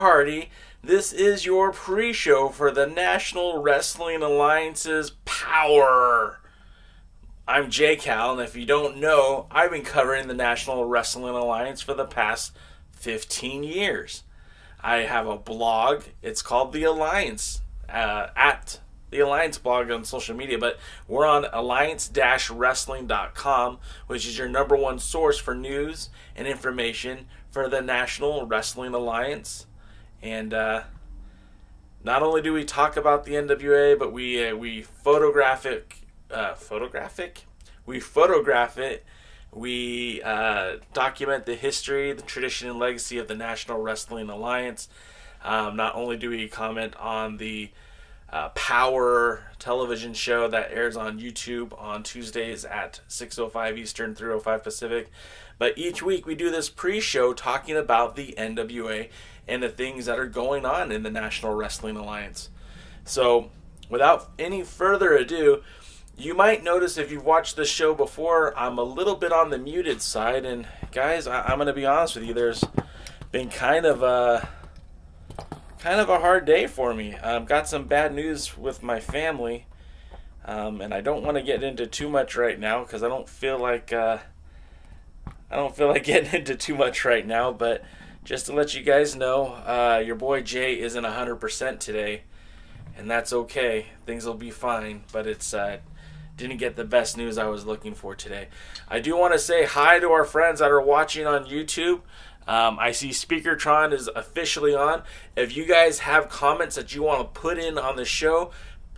Party. This is your pre-show for the National Wrestling Alliance's POWERRR. I'm J-Cal, and if you don't know, I've been covering the National Wrestling Alliance for the past 15 years. I have a blog. It's called The Alliance, at TheAllianceBlog on social media, but we're on alliance-wrestling.com, which is your number one source for news and information for the National Wrestling Alliance. And not only do we talk about the NWA, but we photograph it. We document the history, the tradition, and legacy of the National Wrestling Alliance. Not only do we comment on the POWERRR television show that airs on YouTube on Tuesdays at 6:05 Eastern, 3:05 Pacific, but each week we do this pre-show talking about the NWA and the things that are going on in the National Wrestling Alliance. So, without any further ado, you might notice if you've watched this show before, I'm a little bit on the muted side, and guys, I'm going to be honest with you, there's been kind of a hard day for me. I've got some bad news with my family, and I don't want to get into too much right now because I don't feel like getting into too much right now. But just to let you guys know, your boy Jay isn't 100% today, and that's okay. Things will be fine. But it's didn't get the best news I was looking for today. I do want to say hi to our friends that are watching on YouTube. I see Speakertron is officially on. If you guys have comments that you want to put in on the show,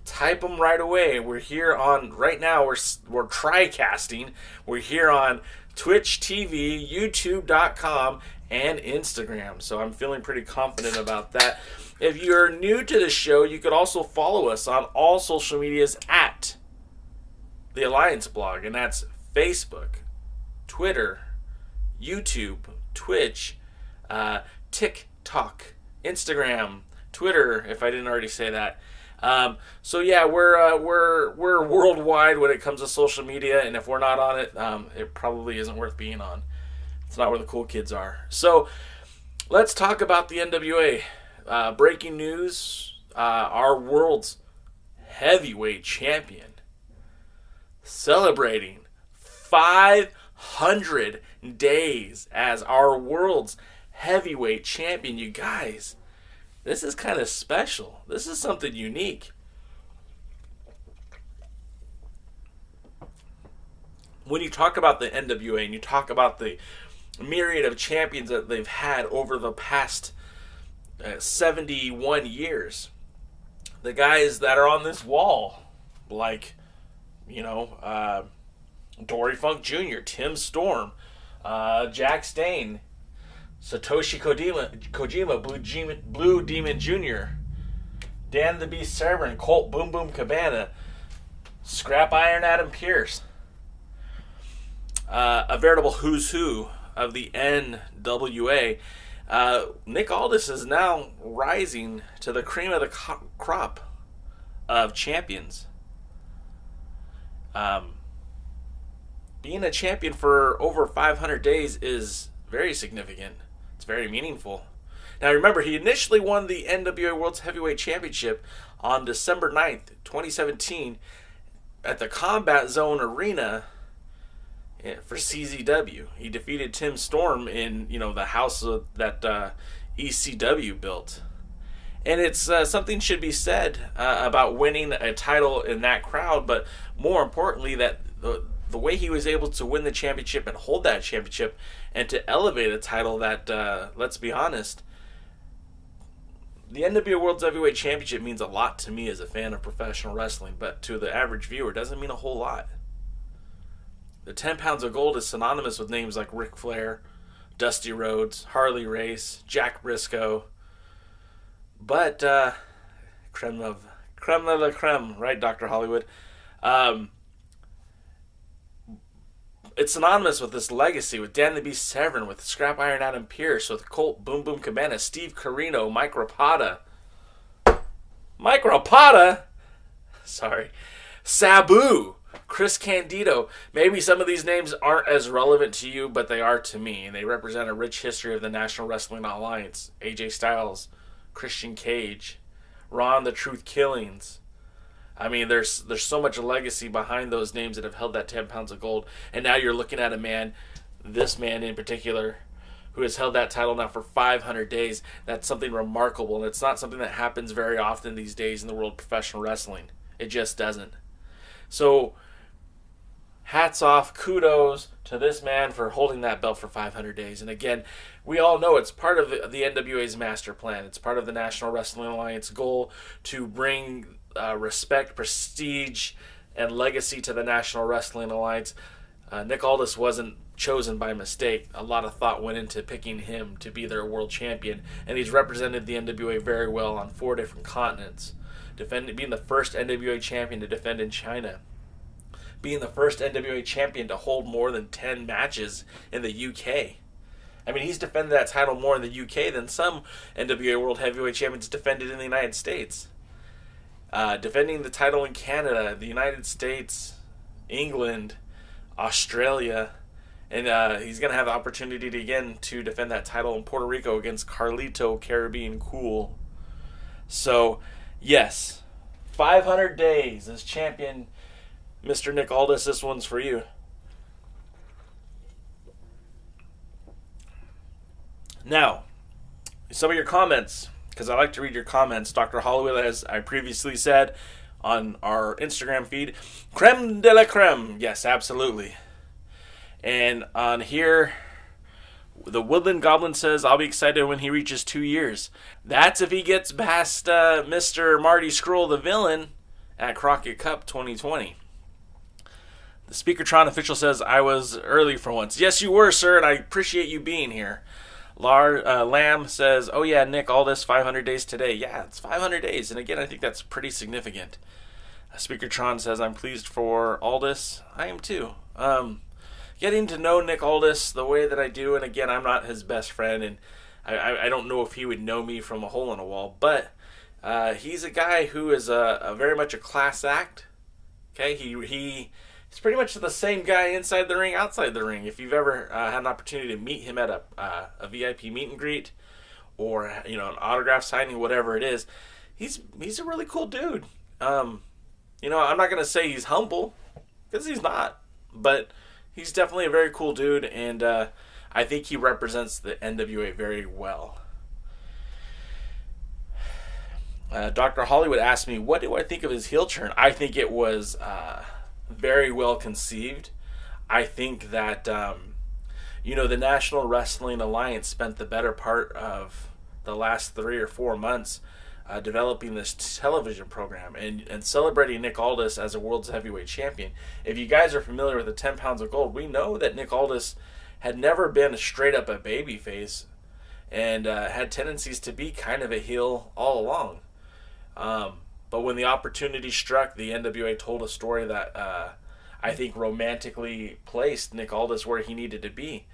type them right away. We're here on, right now, we're tri-casting. We're here on Twitch TV, YouTube.com, and Instagram. So I'm feeling pretty confident about that. If you're new to the show, you could also follow us on all social medias at TheAllianceBlog, and that's Facebook, Twitter, YouTube, Twitch, TikTok, Instagram, Twitter, if I didn't already say that. So yeah, we're worldwide when it comes to social media, and if we're not on it, it probably isn't worth being on. It's not where the cool kids are. So let's talk about the NWA. Breaking news: our world's heavyweight champion celebrating 500 days as our world's heavyweight champion. You guys, this is kind of special. This is something unique. When you talk about the NWA and you talk about the myriad of champions that they've had over the past 71 years, the guys that are on this wall, like, Dory Funk Jr., Tim Storm, Jack Stane, Satoshi Kojima, Blue Demon Jr., Dan the Beast Severn, Colt Boom Boom Cabana, Scrap Iron Adam Pearce, a veritable who's who of the NWA. Nick Aldis is now rising to the cream of the crop of champions. Being a champion for over 500 days is very significant. It's very meaningful. Now remember, he initially won the NWA World's Heavyweight Championship on December 9th, 2017 at the Combat Zone Arena for CZW. He defeated Tim Storm in, the house that ECW built. And it's something should be said about winning a title in that crowd, but more importantly, that the way he was able to win the championship and hold that championship and to elevate a title that, let's be honest, the NWA World's Heavyweight Championship means a lot to me as a fan of professional wrestling, but to the average viewer, it doesn't mean a whole lot. The 10 pounds of gold is synonymous with names like Ric Flair, Dusty Rhodes, Harley Race, Jack Briscoe, but creme of la creme, right, Dr. Hollywood? It's synonymous with this legacy, with Dan the Beast Severn, with Scrap Iron Adam Pearce, with Colt Boom Boom Cabana, Steve Corino, Mike Rapata, Sabu, Chris Candido. Maybe some of these names aren't as relevant to you, but they are to me. And they represent a rich history of the National Wrestling Alliance. AJ Styles, Christian Cage, Ron the Truth Killings. I mean, there's so much legacy behind those names that have held that 10 pounds of gold. And now you're looking at a man, this man in particular, who has held that title now for 500 days. That's something remarkable, and it's not something that happens very often these days in the world of professional wrestling. It just doesn't. So, hats off, kudos to this man for holding that belt for 500 days. And again, we all know it's part of the NWA's master plan. It's part of the National Wrestling Alliance goal to bring respect, prestige, and legacy to the National Wrestling Alliance. Nick Aldis wasn't chosen by mistake. A lot of thought went into picking him to be their world champion, and he's represented the NWA very well on 4 different continents. Being the first NWA champion to defend in China. Being the first NWA champion to hold more than 10 matches in the UK. I mean, he's defended that title more in the UK than some NWA World Heavyweight Champions defended in the United States. Defending the title in Canada, the United States, England, Australia, and he's going to have the opportunity to defend that title in Puerto Rico against Carlito Caribbean Cool. So, yes, 500 days as champion, Mr. Nick Aldis, this one's for you. Now, some of your comments, because I like to read your comments. Dr. Hollywood, as I previously said on our Instagram feed, creme de la creme. Yes, absolutely. And on here, the Woodland Goblin says, I'll be excited when he reaches 2 years. That's if he gets past Mr. Marty Scurll, the villain, at Crockett Cup 2020. The Speakertron official says, I was early for once. Yes, you were, sir, and I appreciate you being here. Lamb says, oh yeah, Nick, all this 500 days today. Yeah, it's 500 days. And again, I think that's pretty significant. Speakertron says, I'm pleased for Aldis. I am too. Getting to know Nick Aldis the way that I do, and again, I'm not his best friend, and I don't know if he would know me from a hole in a wall, but he's a guy who is a very much a class act. Okay, he's pretty much the same guy inside the ring, outside the ring. If you've ever had an opportunity to meet him at a VIP meet and greet, or an autograph signing, whatever it is, he's a really cool dude. I'm not gonna say he's humble, because he's not, but he's definitely a very cool dude, and I think he represents the NWA very well. Dr. Hollywood asked me, what do I think of his heel turn? I think it was very well conceived. I think that, the National Wrestling Alliance spent the better part of the last 3 or 4 months developing this television program and celebrating Nick Aldis as a world's heavyweight champion. If you guys are familiar with the 10 pounds of gold, we know that Nick Aldis had never been straight up a babyface and had tendencies to be kind of a heel all along. But when the opportunity struck, the NWA told a story that I think romantically placed Nick Aldis where he needed to be.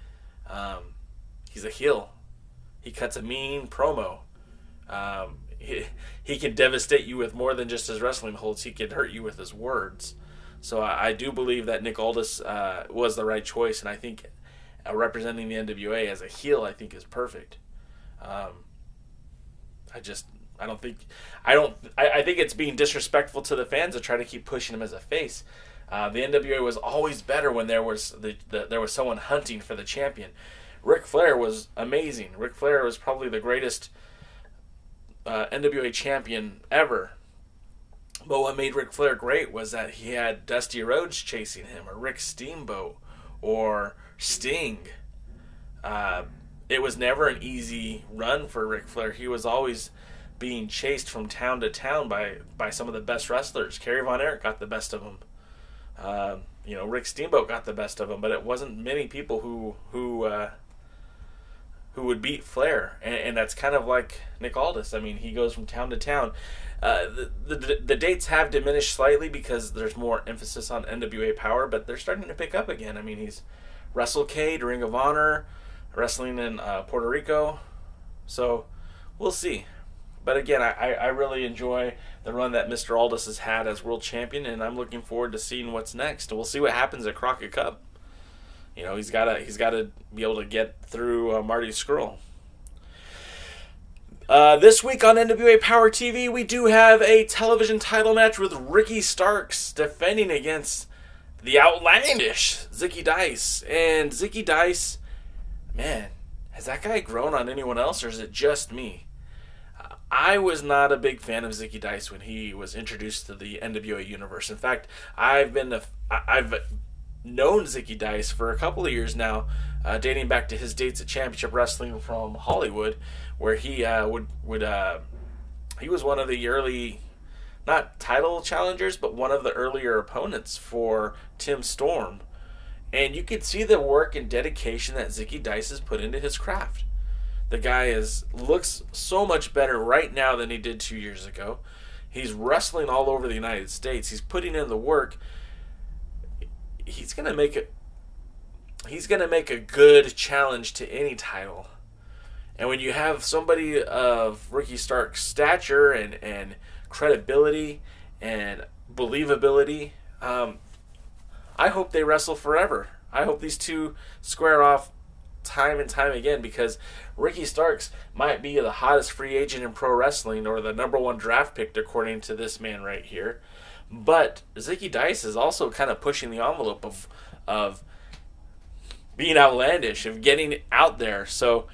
He's a heel. He cuts a mean promo. He can devastate you with more than just his wrestling holds. He can hurt you with his words. So I do believe that Nick Aldis was the right choice, and I think representing the NWA as a heel, I think, is perfect. I think it's being disrespectful to the fans to try to keep pushing him as a face. The NWA was always better when there was there was someone hunting for the champion. Ric Flair was amazing. Ric Flair was probably the greatest NWA champion ever. But what made Ric Flair great was that he had Dusty Rhodes chasing him, or Rick Steamboat, or Sting. It was never an easy run for Ric Flair. He was always being chased from town to town by some of the best wrestlers. Kerry Von Erich got the best of him. Rick Steamboat got the best of him, but it wasn't many people who would beat Flair, and that's kind of like Nick Aldis. I mean, he goes from town to town. The dates have diminished slightly because there's more emphasis on NWA Power, but they're starting to pick up again. I mean, he's WrestleCade, Ring of Honor, wrestling in Puerto Rico, so we'll see. But again, I really enjoy the run that Mr. Aldis has had as world champion, and I'm looking forward to seeing what's next. We'll see what happens at Crockett Cup. You know, he's got to be able to get through Marty Scurll. This week on NWA Power TV, we do have a television title match with Ricky Starks defending against the outlandish Zicky Dice. And Zicky Dice, man, has that guy grown on anyone else, or is it just me? I was not a big fan of Zicky Dice when he was introduced to the NWA universe. In fact, I've known Zicky Dice for a couple of years now, dating back to his dates at Championship Wrestling from Hollywood, where he he was one of the early, not title challengers, but one of the earlier opponents for Tim Storm. And you could see the work and dedication that Zicky Dice has put into his craft. The guy looks so much better right now than he did 2 years ago. He's wrestling all over the United States. He's putting in the work. He's gonna make a good challenge to any title. And when you have somebody of Ricky Stark's stature and credibility and believability, I hope they wrestle forever. I hope these two square off time and time again, because Ricky Starks might be the hottest free agent in pro wrestling, or the #1 draft pick according to this man right here. But Zicky Dice is also kind of pushing the envelope of being outlandish, of getting out there. So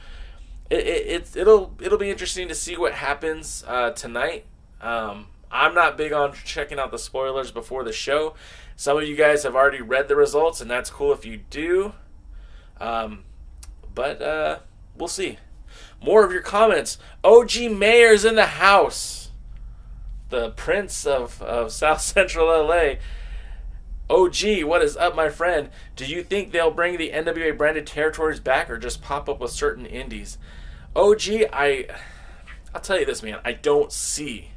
it'll be interesting to see what happens tonight. I'm not big on checking out the spoilers before the show. Some of you guys have already read the results, and that's cool if you do. But we'll see. More of your comments. OG Mayer's in the house. The Prince of South Central LA. OG, what is up, my friend? Do you think they'll bring the NWA branded territories back, or just pop up with certain indies? OG, I'll tell you this, man. I don't see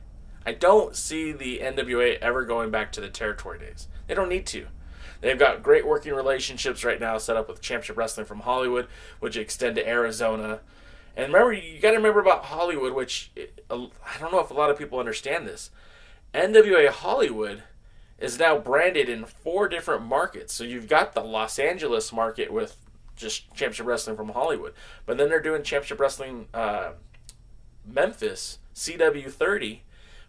the NWA ever going back to the territory days. They don't need to. They've got great working relationships right now set up with Championship Wrestling from Hollywood, which extend to Arizona. And remember, you got to remember about Hollywood, which I don't know if a lot of people understand this. NWA Hollywood is now branded in 4 different markets. So you've got the Los Angeles market with just Championship Wrestling from Hollywood. But then they're doing Championship Wrestling Memphis, CW30,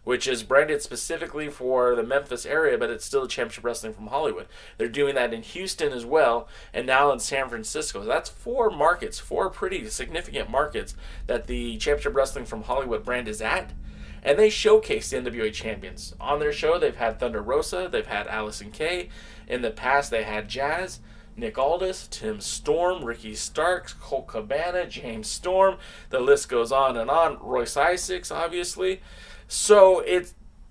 which is branded specifically for the Memphis area, but it's still Championship Wrestling from Hollywood. They're doing that in Houston as well, and now in San Francisco. So that's 4 markets, 4 pretty significant markets that the Championship Wrestling from Hollywood brand is at. And they showcase the NWA champions. On their show, they've had Thunder Rosa, they've had Allison Kay. In the past, they had Jazz, Nick Aldis, Tim Storm, Ricky Starks, Colt Cabana, James Storm. The list goes on and on. Royce Isaacs, obviously. So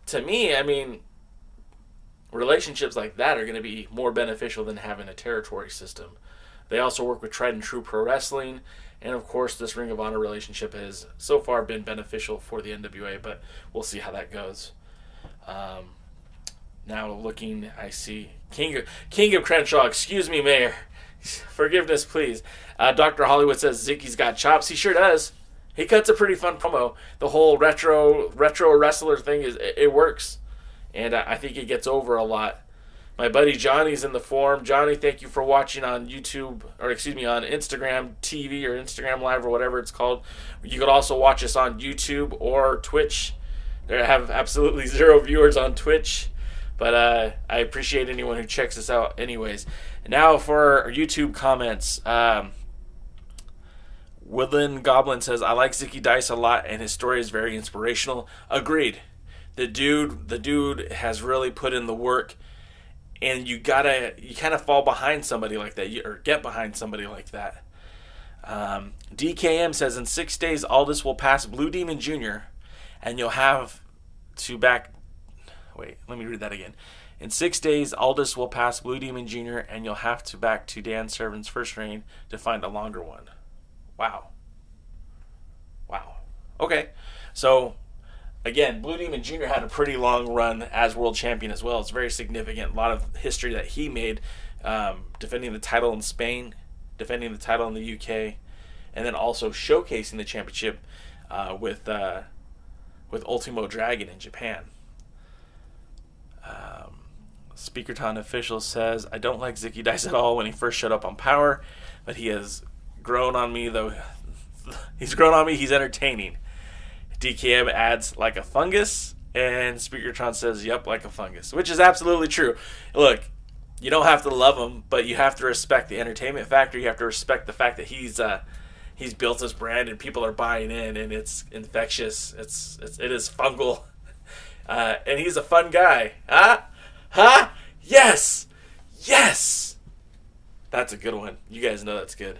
to me, I mean, relationships like that are going to be more beneficial than having a territory system. They also work with Tried and True Pro Wrestling, and of course, this Ring of Honor relationship has so far been beneficial for the NWA, but we'll see how that goes. Now looking, I see King of Crenshaw. Excuse me, Mayor. Forgiveness, please. Dr. Hollywood says Zicky's got chops. He sure does. He cuts a pretty fun promo. The whole retro wrestler thing it works, and I think it gets over a lot. My buddy Johnny's in the forum. Johnny, thank you for watching on YouTube, or excuse me, on Instagram TV or Instagram Live or whatever it's called. You could also watch us on YouTube or Twitch. They have absolutely 0 viewers on Twitch, but I appreciate anyone who checks us out anyways. Now for our YouTube comments. Woodland Goblin says, I like Zicky Dice a lot, and his story is very inspirational. Agreed. The dude has really put in the work, and you kind of fall behind somebody like that, or get behind somebody like that. DKM says, in 6 days, Aldis will pass Blue Demon Jr., and you'll have to back... Wait, let me read that again. In 6 days, Aldis will pass Blue Demon Jr., and you'll have to back to Dan Servin's first reign to find a longer one. Wow. Okay. So, again, Blue Demon Jr. had a pretty long run as world champion as well. It's very significant. A lot of history that he made, defending the title in Spain, defending the title in the UK, and then also showcasing the championship with with Ultimo Dragon in Japan. Speakerton official says, I don't like Zicky Dice at all when he first showed up on Power, but he has grown on me, though. He's grown on me. He's entertaining. DKM adds, like a fungus, and Speakerton says, yep, like a fungus, which is absolutely true. Look, you don't have to love him, but you have to respect the entertainment factor. You have to respect the fact that he's built this brand and people are buying in, and it's infectious. It is fungal, and he's a fun guy. Huh? Yes! That's a good one. You guys know that's good.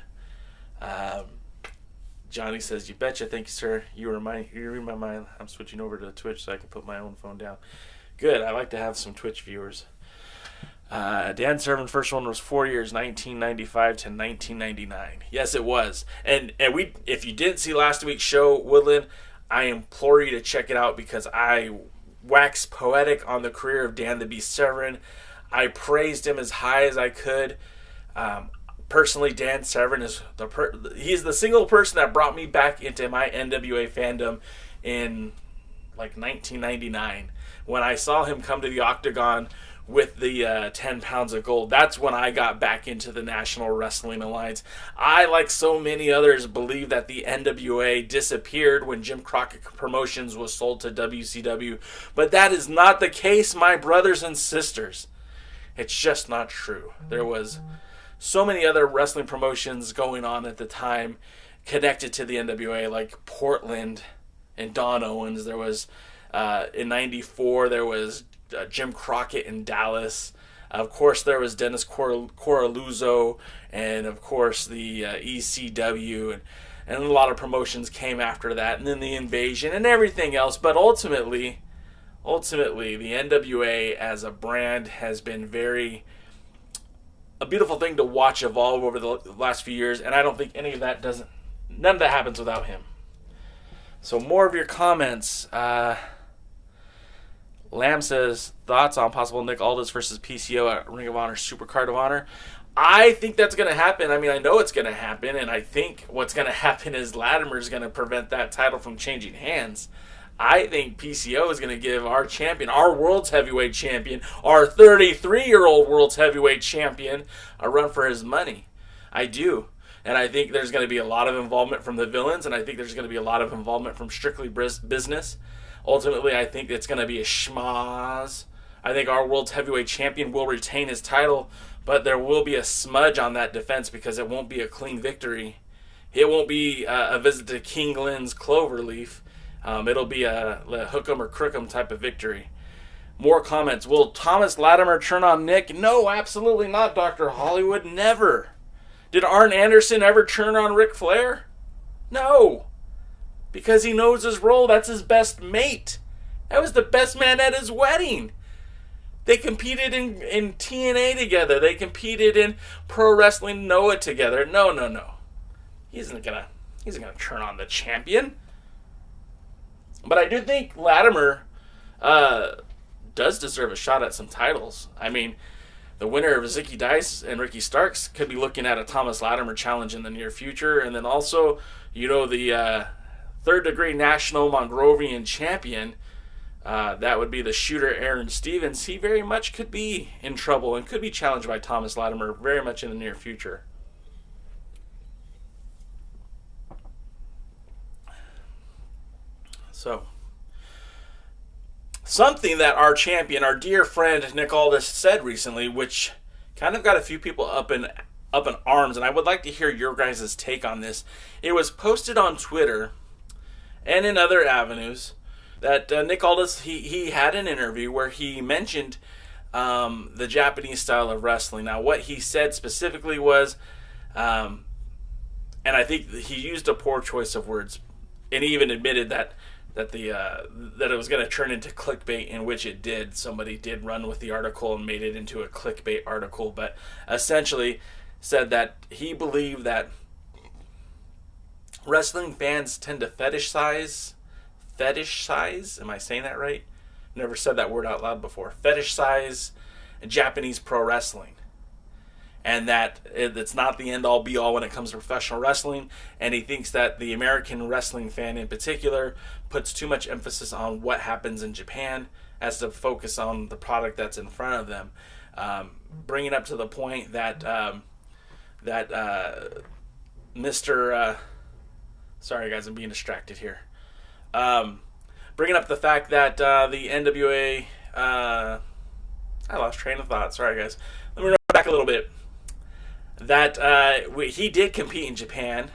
Johnny says, you betcha. Thank you, sir. You read my mind. I'm switching over to Twitch so I can put my own phone down. Good. I like to have some Twitch viewers. Dan Servin, first one was 4 years, 1995 to 1999. Yes, it was. And if you didn't see last week's show, Woodland, I implore you to check it out because I waxed poetic on the career of Dan the Beast Severn. I praised him as high as I could. Personally, Dan Severn is he's the single person that brought me back into my NWA fandom in like 1999 when I saw him come to the Octagon with the 10 pounds of gold. That's when I got back into the National Wrestling Alliance. I, like so many others, believe that the NWA disappeared when Jim Crockett Promotions was sold to WCW. But that is not the case, my brothers and sisters. It's just not true. There was so many other wrestling promotions going on at the time connected to the NWA, like Portland and Don Owens. There was, in 94, there was Jim Crockett in Dallas. Of course, there was Dennis Coraluzzo, and of course the ECW, and a lot of promotions came after that, and then the Invasion and everything else. But ultimately, the NWA as a brand has been a beautiful thing to watch evolve over the last few years, and I don't think none of that happens without him. So more of your comments. Lamb says, thoughts on possible Nick Aldis versus PCO at Ring of Honor Supercard of Honor? I think that's going to happen. I mean, I know it's going to happen, and I think what's going to happen is Latimer's going to prevent that title from changing hands. I think PCO is going to give our champion, our World's Heavyweight Champion, our 33-year-old World's Heavyweight Champion, a run for his money. I do. And I think there's going to be a lot of involvement from the villains, and I think there's going to be a lot of involvement from Strictly Business. Ultimately, I think it's going to be a schmoz. I think our World's Heavyweight Champion will retain his title, but there will be a smudge on that defense because it won't be a clean victory. It won't be a visit to King Lynn's Cloverleaf. It'll be a hook 'em or crook 'em type of victory. More comments. Will Thomas Latimer turn on Nick? No, absolutely not, Dr. Hollywood. Never. Did Arn Anderson ever turn on Ric Flair? No. Because he knows his role. That's his best mate. That was the best man at his wedding. They competed in TNA together. They competed in Pro Wrestling Noah together. No. He isn't gonna turn on the champion. But I do think Latimer does deserve a shot at some titles. I mean, the winner of Zicky Dice and Ricky Starks could be looking at a Thomas Latimer challenge in the near future. And then also, the third-degree national Mongrovian champion, that would be the shooter Aaron Stevens. He very much could be in trouble and could be challenged by Thomas Latimer very much in the near future. So, something that our champion, our dear friend Nick Aldis, said recently, which kind of got a few people up in arms, and I would like to hear your guys' take on this. It was posted on Twitter and in other avenues that Nick Aldis, he had an interview where he mentioned the Japanese style of wrestling. Now, what he said specifically was, and I think he used a poor choice of words, and he even admitted that it was going to turn into clickbait, in which it did. Somebody did run with the article and made it into a clickbait article, but essentially said that he believed that wrestling fans tend to fetishize, am I saying that right? Never said that word out loud before. Fetishize Japanese pro wrestling. and that it's not the end-all be-all when it comes to professional wrestling, and he thinks that the American wrestling fan in particular puts too much emphasis on what happens in Japan as to focus on the product that's in front of them, bringing up to the point that Mr. Sorry guys, I'm being distracted here. Bringing up the fact that the NWA... I lost train of thought. Sorry guys. Let me run back a little bit. That he did compete in Japan.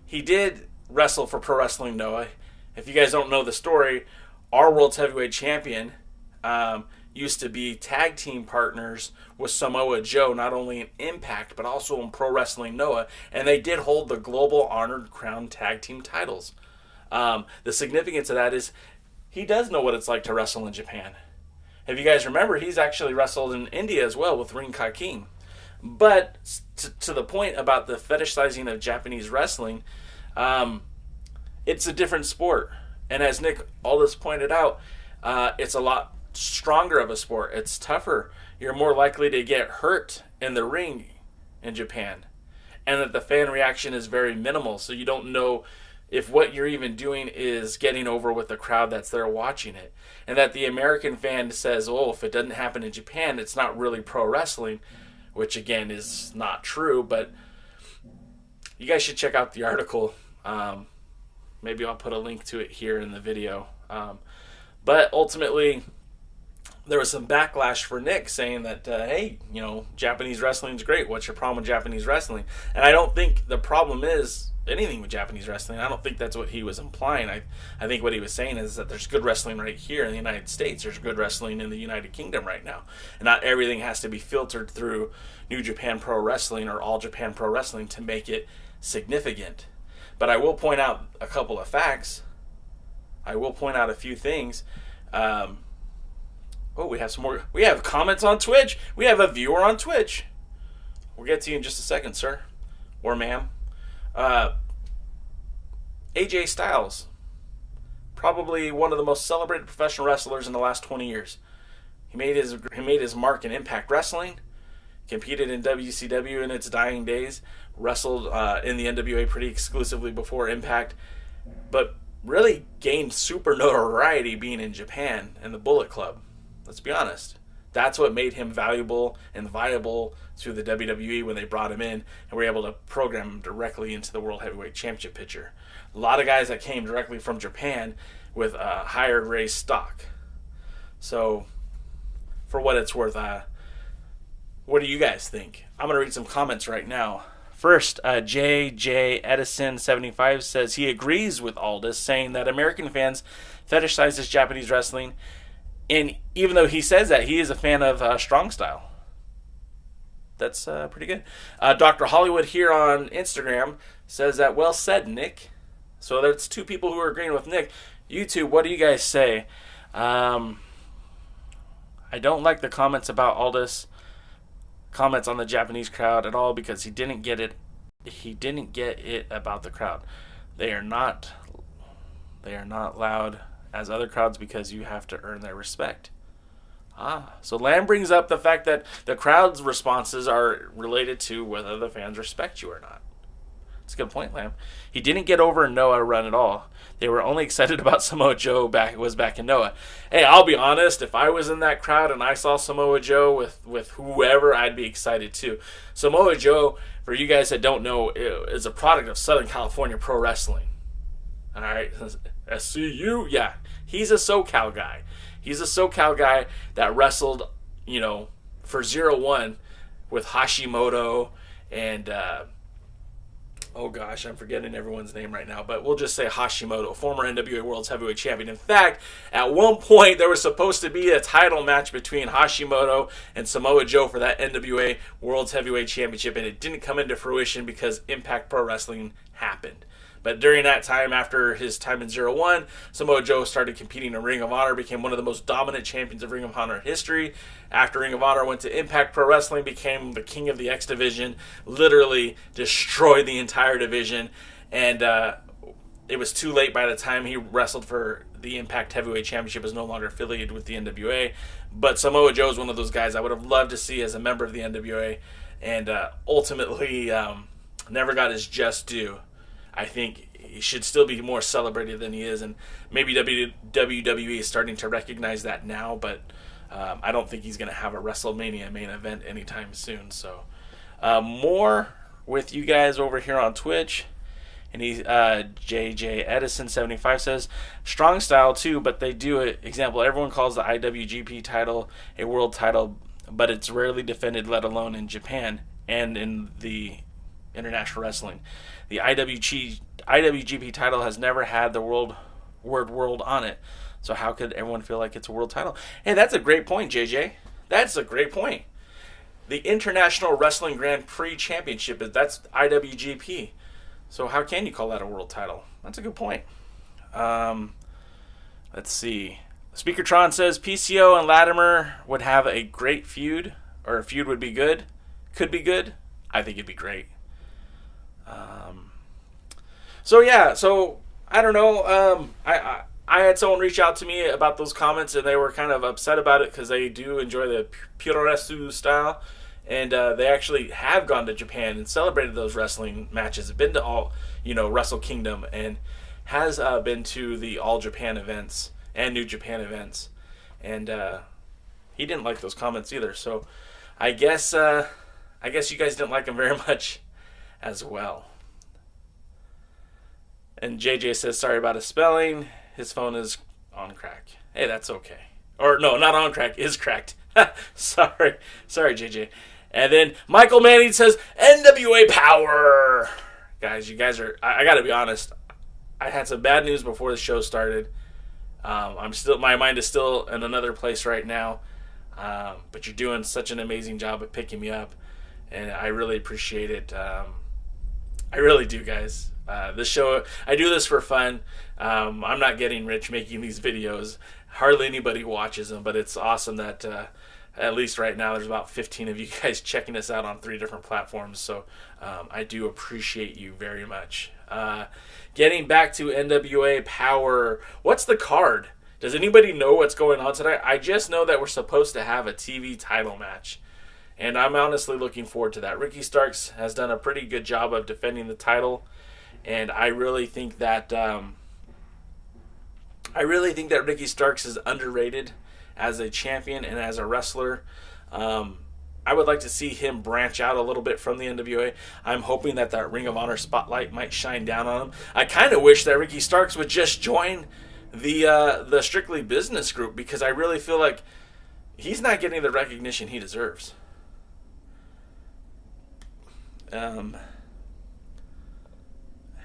He did wrestle for Pro Wrestling Noah. If you guys don't know the story, our World's Heavyweight Champion used to be tag team partners with Samoa Joe, not only in Impact, but also in Pro Wrestling Noah, and they did hold the Global Honored Crown Tag Team titles. The significance of that is he does know what it's like to wrestle in Japan. If you guys remember, he's actually wrestled in India as well with Ring Kaking. But to the point about the fetishizing of Japanese wrestling, it's a different sport. And as Nick Aldis pointed out, it's a lot stronger of a sport. It's tougher. You're more likely to get hurt in the ring in Japan. And that the fan reaction is very minimal. So you don't know if what you're even doing is getting over with the crowd that's there watching it. And that the American fan says, oh, if it doesn't happen in Japan, it's not really pro wrestling. Which, again, is not true, but you guys should check out the article. Maybe I'll put a link to it here in the video. But ultimately, there was some backlash for Nick saying that, hey, Japanese wrestling is great. What's your problem with Japanese wrestling? And I don't think the problem is anything with Japanese wrestling. I don't think that's what he was implying. I think what he was saying is that there's good wrestling right here in the United States. There's good wrestling in the United Kingdom right now. And not everything has to be filtered through New Japan Pro Wrestling or All Japan Pro Wrestling to make it significant. But I will point out a couple of facts. I will point out a few things. We have some more. We have comments on Twitch. We have a viewer on Twitch. We'll get to you in just a second, sir. Or ma'am. AJ Styles, probably one of the most celebrated professional wrestlers in the last 20 years. He made his mark in Impact Wrestling, competed in WCW in its dying days, wrestled in the NWA pretty exclusively before Impact, but really gained super notoriety being in Japan and the Bullet Club. Let's be honest. That's what made him valuable and viable to the WWE when they brought him in and were able to program him directly into the World Heavyweight Championship picture. A lot of guys that came directly from Japan with a higher raised stock. So, for what it's worth, what do you guys think? I'm going to read some comments right now. First, JJ Edison 75 says he agrees with Aldis, saying that American fans fetishize Japanese wrestling. And even though he says that, he is a fan of strong style. That's pretty good. Dr. Hollywood here on Instagram says that, well said, Nick. So that's two people who are agreeing with Nick. YouTube, what do you guys say? I don't like the comments about Aldis. Comments on the Japanese crowd at all because he didn't get it. He didn't get it about the crowd. They are not loud as other crowds because you have to earn their respect. So Lamb brings up the fact that the crowd's responses are related to whether the fans respect you or not. That's a good point, Lamb. He didn't get over Noah run at all. They were only excited about Samoa Joe was back in Noah. Hey, I'll be honest, if I was in that crowd and I saw Samoa Joe with whoever, I'd be excited too. Samoa Joe, for you guys that don't know, is a product of Southern California Pro Wrestling. All right, SCU, yeah. He's a SoCal guy. He's a SoCal guy that wrestled, for 0-1 with Hashimoto and, oh gosh, I'm forgetting everyone's name right now, but we'll just say Hashimoto, former NWA World's Heavyweight Champion. In fact, at one point, there was supposed to be a title match between Hashimoto and Samoa Joe for that NWA World's Heavyweight Championship, and it didn't come into fruition because Impact Pro Wrestling happened. But during that time, after his time in 0-1, Samoa Joe started competing in Ring of Honor, became one of the most dominant champions of Ring of Honor history. After Ring of Honor went to Impact Pro Wrestling, became the king of the X Division, literally destroyed the entire division. And it was too late by the time he wrestled for the Impact Heavyweight Championship, was no longer affiliated with the NWA. But Samoa Joe is one of those guys I would have loved to see as a member of the NWA. and ultimately never got his just due. I think he should still be more celebrated than he is, and maybe WWE is starting to recognize that now, but I don't think he's going to have a WrestleMania main event anytime soon. So more with you guys over here on Twitch. And he, JJ Edison 75 says, strong style too, but they do it. Example, everyone calls the IWGP title a world title, but it's rarely defended, let alone in Japan and in the international wrestling. The IWGP title has never had the word world on it. So how could everyone feel like it's a world title? Hey, that's a great point, JJ. That's a great point. The International Wrestling Grand Prix Championship, that's IWGP. So how can you call that a world title? That's a good point. Let's see. Speakertron says PCO and Latimer would have a great feud, or a feud would be good. Could be good. I think it'd be great. So I don't know. I had someone reach out to me about those comments, and they were kind of upset about it because they do enjoy the puroresu style. And they actually have gone to Japan and celebrated those wrestling matches. Have been to all, Wrestle Kingdom, and has been to the All Japan events and New Japan events. And he didn't like those comments either. So I guess you guys didn't like him very much as well. And JJ says, sorry about his spelling. His phone is on crack. Hey, that's okay. Or no, not on crack, is cracked. Sorry, JJ. And then Michael Manning says, NWA POWERRR. Guys, you guys are, I gotta be honest, I had some bad news before the show started. My mind is still in another place right now. But you're doing such an amazing job at picking me up, and I really appreciate it. I really do, guys. This show, I do this for fun. I'm not getting rich making these videos. Hardly anybody watches them, but it's awesome that at least right now there's about 15 of you guys checking us out on 3 different platforms. So I do appreciate you very much. Getting back to NWA POWERRR, what's the card? Does anybody know what's going on tonight? I just know that we're supposed to have a TV title match, and I'm honestly looking forward to that. Ricky Starks has done a pretty good job of defending the title, and I really think that Ricky Starks is underrated as a champion and as a wrestler. I would like to see him branch out a little bit from the NWA. I'm hoping that Ring of Honor spotlight might shine down on him. I kind of wish that Ricky Starks would just join the Strictly Business group, because I really feel like he's not getting the recognition he deserves.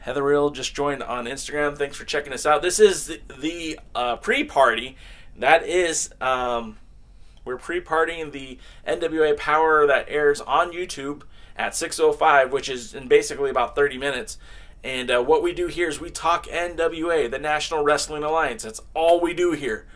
Heather Real just joined on Instagram. Thanks for checking us out. This is the pre-party. That is, we're pre-partying the NWA POWERRR that airs on YouTube at 6:05, which is in basically about 30 minutes. And what we do here is we talk NWA, the National Wrestling Alliance. That's all we do here.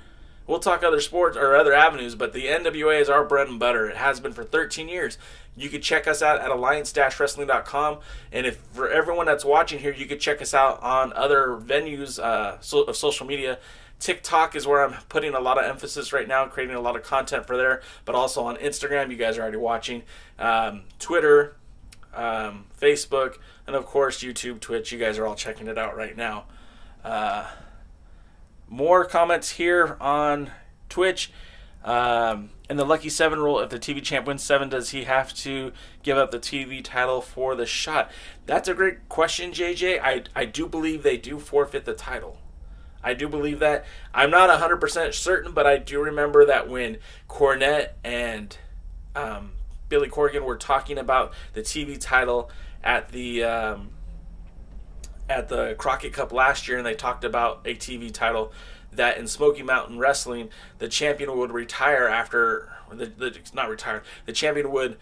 We'll talk other sports or other avenues, but the NWA is our bread and butter. It has been for 13 years. You can check us out at alliance-wrestling.com. And if for everyone that's watching here, you can check us out on other venues of social media. TikTok is where I'm putting a lot of emphasis right now, creating a lot of content for there, but also on Instagram. You guys are already watching. Twitter, Facebook, and of course YouTube, Twitch. You guys are all checking it out right now. More comments here on Twitch. In the Lucky 7 rule, if the TV champ wins 7, does he have to give up the TV title for the shot? That's a great question, JJ. I do believe they do forfeit the title. I do believe that. I'm not 100% certain, but I do remember that when Cornette and Billy Corgan were talking about the TV title at the Crockett Cup last year, and they talked about a TV title, that in Smoky Mountain Wrestling, the champion would retire after, the champion would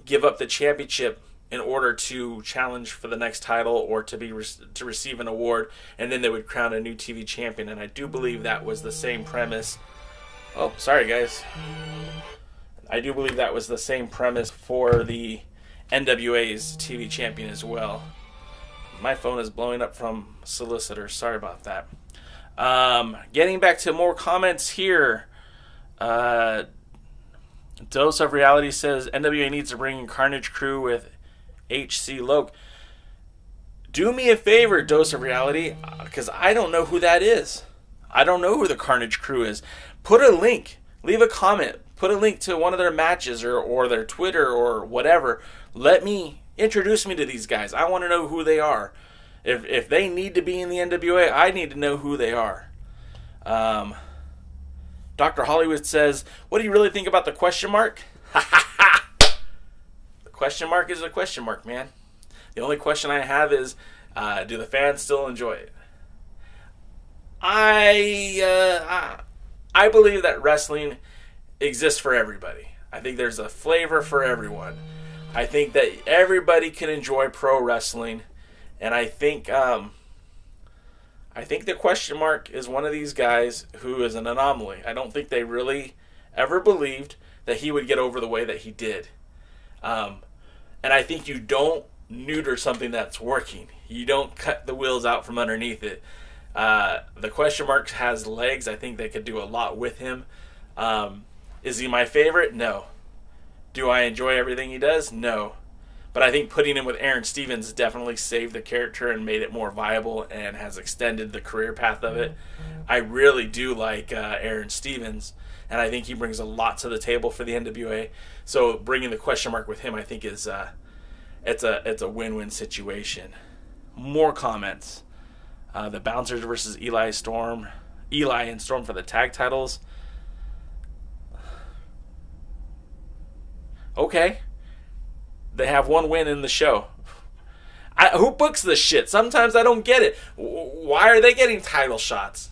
give up the championship in order to challenge for the next title or to receive an award, and then they would crown a new TV champion. And I do believe that was the same premise. Oh, sorry guys. I do believe that was the same premise for the NWA's TV champion as well. My phone is blowing up from solicitors. Sorry about that. Getting back to more comments here. Dose of Reality says NWA needs to bring in Carnage Crew with HC Loke. Do me a favor, Dose of Reality, because I don't know who that is. I don't know who the Carnage Crew is. Put a link. Leave a comment. Put a link to one of their matches or their Twitter or whatever. Introduce me to these guys. I want to know who they are. If they need to be in the NWA, I need to know who they are. Dr. Hollywood says, what do you really think about the question mark? The question mark is a question mark, man. The only question I have is, do the fans still enjoy it? I believe that wrestling exists for everybody. I think there's a flavor for everyone. I think that everybody can enjoy pro wrestling, and I think the question mark is one of these guys who is an anomaly. I don't think they really ever believed that he would get over the way that he did. And I think you don't neuter something that's working. You don't cut the wheels out from underneath it. The question mark has legs. I think they could do a lot with him. Is he my favorite? No. Do I enjoy everything he does? No. But I think putting him with Aaron Stevens definitely saved the character and made it more viable and has extended the career path of it. I really do like Aaron Stevens, and I think he brings a lot to the table for the NWA. So bringing the question mark with him, I think, is it's a win-win situation. More comments. The Bouncers versus Eli and Storm for the tag titles. Okay. They have one win in the show. Who books this shit? Sometimes I don't get it. Why are they getting title shots?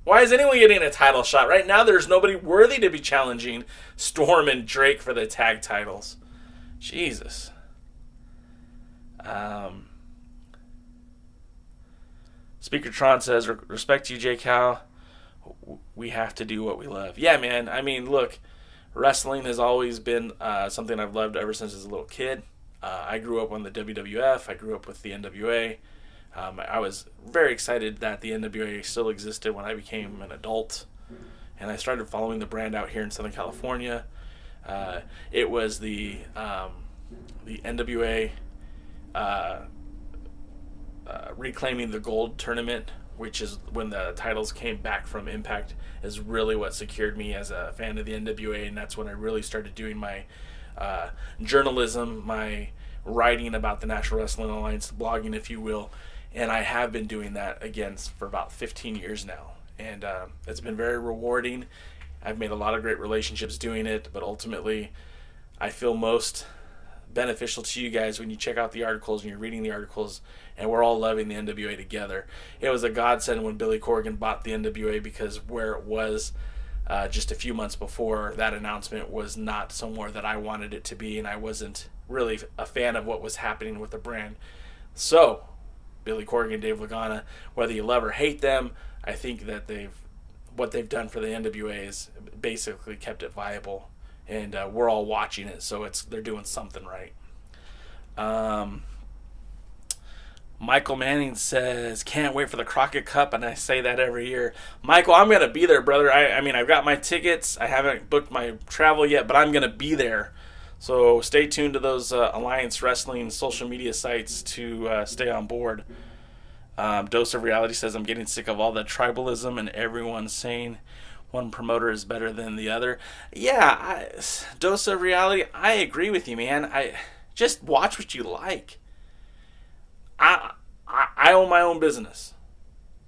Why is anyone getting a title shot? Right now there's nobody worthy to be challenging Storm and Drake for the tag titles. Jesus. Speaker Tron says, respect you, J. Cal. We have to do what we love. Yeah, man. I mean, look. Wrestling has always been something I've loved ever since I was a little kid. I grew up on the WWF. I grew up with the NWA. I was very excited that the NWA still existed when I became an adult. And I started following the brand out here in Southern California. It was the NWA Reclaiming the Gold tournament, which is when the titles came back from Impact, is really what secured me as a fan of the NWA, and that's when I really started doing my journalism, my writing about the National Wrestling Alliance, blogging, if you will, and I have been doing that again for about 15 years now, and it's been very rewarding. I've made a lot of great relationships doing it, but ultimately I feel most beneficial to you guys when you check out the articles and you're reading the articles and we're all loving the NWA together. It was a godsend when Billy Corgan bought the NWA, because where it was just a few months before that announcement was not somewhere that I wanted it to be, and I wasn't really a fan of what was happening with the brand. So Billy Corgan and Dave Lagana, whether you love or hate them, I think that what they've done for the NWA is basically kept it viable. And we're all watching it, so they're doing something right. Michael Manning says, can't wait for the Crockett Cup, and I say that every year. Michael, I'm going to be there, brother. I mean, I've got my tickets. I haven't booked my travel yet, but I'm going to be there. So stay tuned to those Alliance Wrestling social media sites to stay on board. Dose of Reality says, I'm getting sick of all the tribalism and everyone saying one promoter is better than the other. Yeah, Dose of Reality, I agree with you, man. I just watch what you like. I own my own business.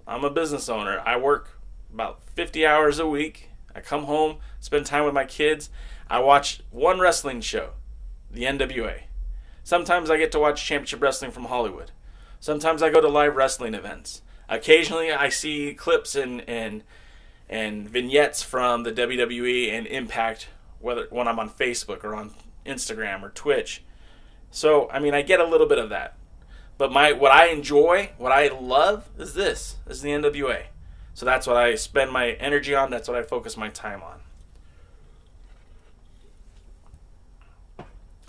I'm a business owner. I work about 50 hours a week. I come home, spend time with my kids. I watch one wrestling show, the NWA. Sometimes I get to watch Championship Wrestling from Hollywood. Sometimes I go to live wrestling events. Occasionally I see clips and vignettes from the WWE and Impact, whether when I'm on Facebook or on Instagram or Twitch. So, I mean, I get a little bit of that. But what I enjoy, what I love, is the NWA. So that's what I spend my energy on. That's what I focus my time on.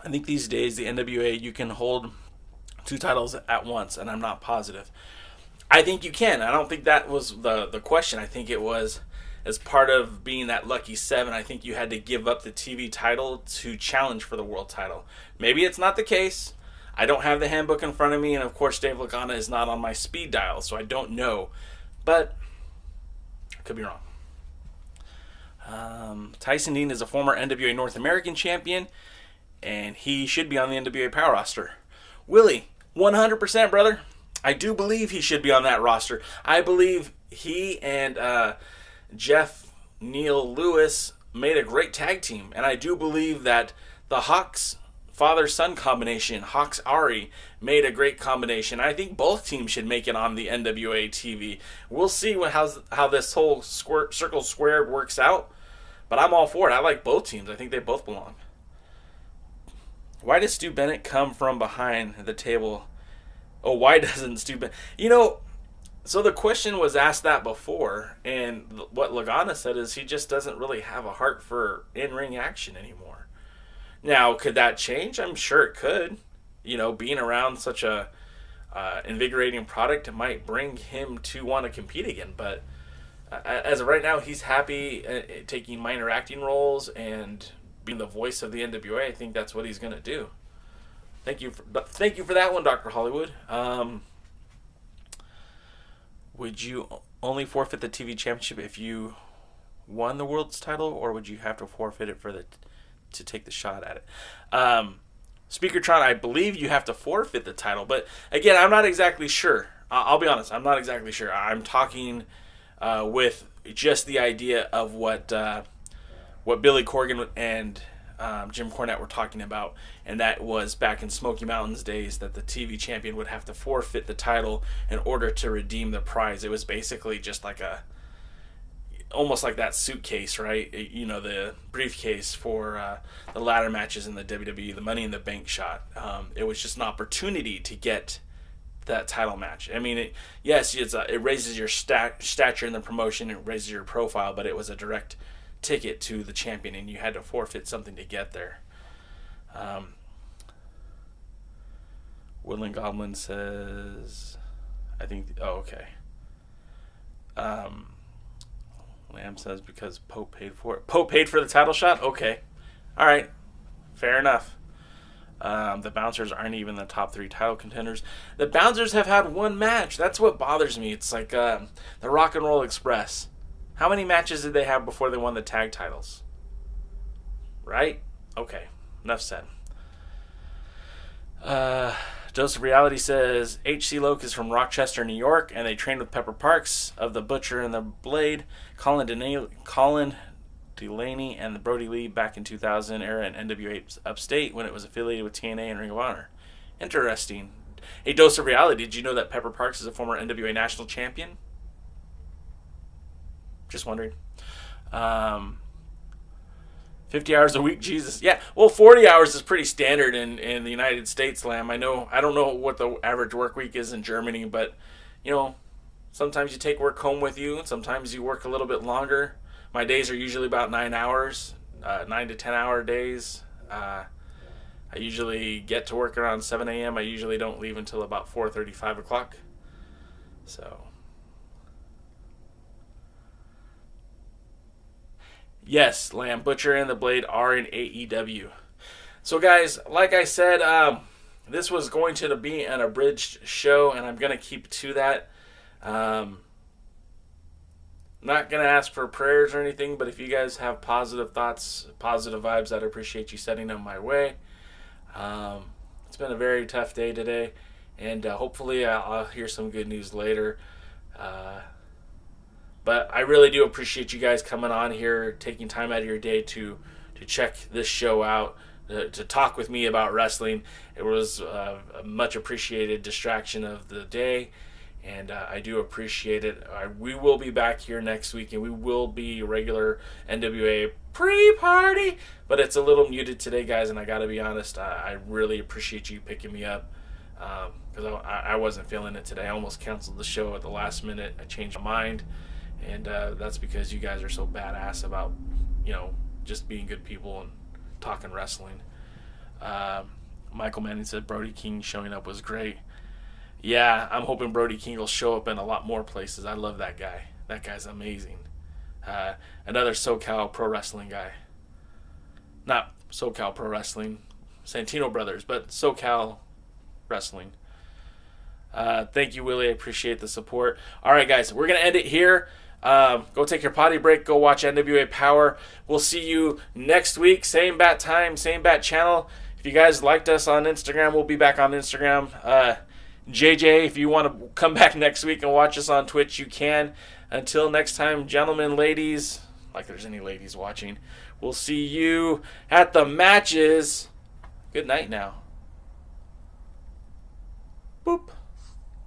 I think these days, the NWA, you can hold 2 titles at once, and I'm not positive. I think you can. I don't think that was the question. I think it was, as part of being that lucky 7, I think you had to give up the TV title to challenge for the world title. Maybe it's not the case. I don't have the handbook in front of me, and of course Dave Lagana is not on my speed dial, so I don't know. But I could be wrong. Tyson Dean is a former NWA North American champion, and he should be on the NWA Power roster. Willie, 100%, brother. I do believe he should be on that roster. I believe he and Jeff Neil Lewis made a great tag team, and I do believe that the Hawks father-son combination, Hawks Ari, made a great combination. I think both teams should make it on the NWA TV. We'll see how this whole circle squared works out, but I'm all for it. I like both teams. I think they both belong. Why does Stu Bennett come from behind the table? Oh, why doesn't Stu Bennett? So the question was asked that before, and what Lagana said is he just doesn't really have a heart for in-ring action anymore. Now, could that change? I'm sure it could. Being around such a invigorating product, it might bring him to want to compete again. But as of right now, he's happy taking minor acting roles and being the voice of the NWA. I think that's what he's going to do. Thank you for that one, Dr. Hollywood. Would you only forfeit the TV championship if you won the world's title, or would you have to forfeit it to take the shot at it? Speakertron, I believe you have to forfeit the title, but again, I'm not exactly sure. I'll be honest, I'm not exactly sure. I'm talking with just the idea of what Billy Corgan and Jim Cornette were talking about, and that was back in Smoky Mountains days that the TV champion would have to forfeit the title in order to redeem the prize. It was basically just like almost like that suitcase, right? The briefcase for the ladder matches in the WWE, the Money in the Bank shot. It was just an opportunity to get that title match. I mean, it raises your stature in the promotion, it raises your profile, but it was a direct ticket to the champion, and you had to forfeit something to get there. Woodland Goblin says, I think, okay. Lamb says because Pope paid for it. Pope paid for the title shot? Okay. All right. Fair enough. The Bouncers aren't even the top 3 title contenders. The Bouncers have had one match. That's what bothers me. It's like the Rock and Roll Express. How many matches did they have before they won the tag titles? Right? Okay. Enough said. Joseph Reality says, H.C. Loke is from Rochester, New York, and they trained with Pepper Parks of the Butcher and the Blade, Colin Delaney, and the Brody Lee back in 2000 era in NWA Upstate when it was affiliated with TNA and Ring of Honor. Interesting. Hey, Dose of Reality, did you know that Pepper Parks is a former NWA national champion? Just wondering. 50 hours a week, Jesus. Yeah, well, 40 hours is pretty standard in the United States, Lamb. I don't know what the average work week is in Germany, but, sometimes you take work home with you. Sometimes you work a little bit longer. My days are usually about 9 hours, 9 to 10 hour days. I usually get to work around 7 a.m. I usually don't leave until about 4:30, 5 o'clock. So... Yes, Lamb, Butcher and the Blade are in AEW. So, guys, like I said, this was going to be an abridged show, and I'm going to keep to that. Not going to ask for prayers or anything, but if you guys have positive thoughts, positive vibes, I'd appreciate you sending them my way. It's been a very tough day today, and hopefully I'll hear some good news later. But I really do appreciate you guys coming on here, taking time out of your day to check this show out, to talk with me about wrestling. It was a much appreciated distraction of the day, and I do appreciate it. We will be back here next week, and we will be regular NWA pre-party, but it's a little muted today, guys, and I got to be honest, I really appreciate you picking me up, because I wasn't feeling it today. I almost canceled the show at the last minute. I changed my mind. And that's because you guys are so badass about, just being good people and talking wrestling. Michael Manning said Brody King showing up was great. Yeah, I'm hoping Brody King will show up in a lot more places. I love that guy. That guy's amazing. another SoCal Pro Wrestling guy. Not SoCal Pro Wrestling, Santino Brothers, but SoCal Wrestling. Thank you, Willie. I appreciate the support. All right, guys, we're going to end it here. Go take your potty break. Go watch NWA Power. We'll see you next week. Same bat time, same bat channel. If you guys liked us on Instagram, we'll be back on Instagram. JJ, if you want to come back next week and watch us on Twitch, you can. Until next time, gentlemen, ladies, like there's any ladies watching, we'll see you at the matches. Good night now.